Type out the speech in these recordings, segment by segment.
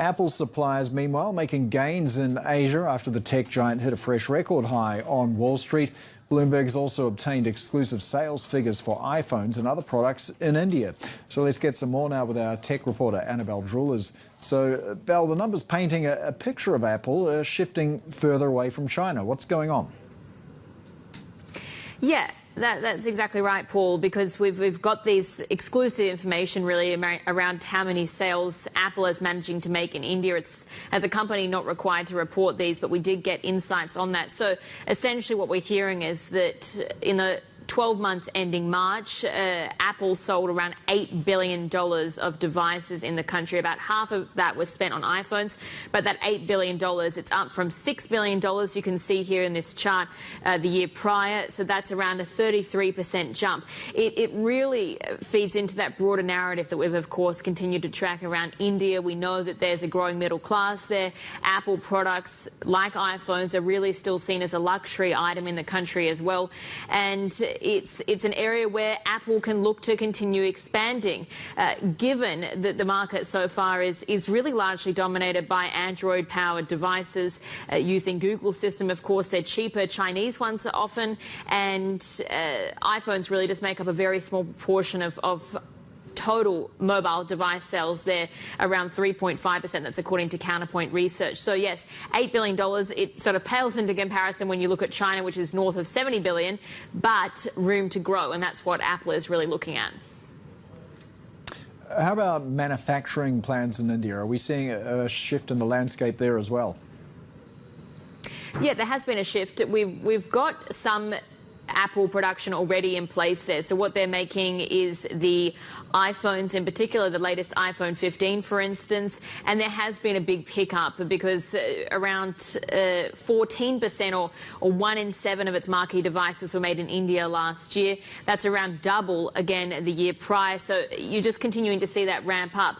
Apple suppliers, meanwhile, making gains in Asia after the tech giant hit a fresh record high on Wall Street. Bloomberg has also obtained exclusive sales figures for iPhones and other products in India. So let's get some more now with our tech reporter, Annabelle Droulers. So, Belle, the numbers painting a picture of Apple shifting further away from China. What's going on? Yeah. That's exactly right, Paul, because we've got these exclusive information really around how many sales Apple is managing to make in India. It's, as a company, not required to report these, but we did get insights on that. So essentially what we're hearing is that in the 12 months ending March, Apple sold around $8 billion of devices in the country. About half of that was spent on iPhones, but that $8 billion, it's up from $6 billion, you can see here in this chart, the year prior. So that's around a 33% jump. It really feeds into that broader narrative that we've, of course, continued to track around India. We know that there's a growing middle class there. Apple products, like iPhones, are really still seen as a luxury item in the country as well. And it's an area where Apple can look to continue expanding, given that the market so far is really largely dominated by Android-powered devices using Google's system. Of course, they're cheaper. Chinese ones are often, and iPhones really just make up a very small proportion of total mobile device sales. They're around 3.5%. That's according to Counterpoint Research. So yes, $8 billion, it sort of pales into comparison when you look at China, which is north of $70 billion, but room to grow. And that's what Apple is really looking at. How about manufacturing plans in India? Are we seeing a shift in the landscape there as well? Yeah, there has been a shift. We've got some Apple production already in place there. So what they're making is the iPhones, in particular, the latest iPhone 15, for instance. And there has been a big pickup because around 14% or 1 in 7 of its marquee devices were made in India last year. That's around double again the year prior. So you're just continuing to see that ramp up.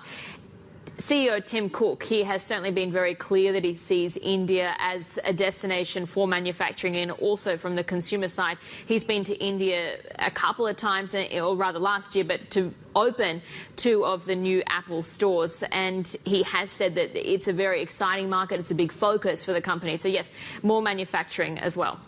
CEO Tim Cook, he has certainly been very clear that he sees India as a destination for manufacturing, and also from the consumer side. He's been to India a couple of times, or rather last year, but to open 2 of the new Apple stores. And he has said that it's a very exciting market. It's a big focus for the company. So yes, more manufacturing as well.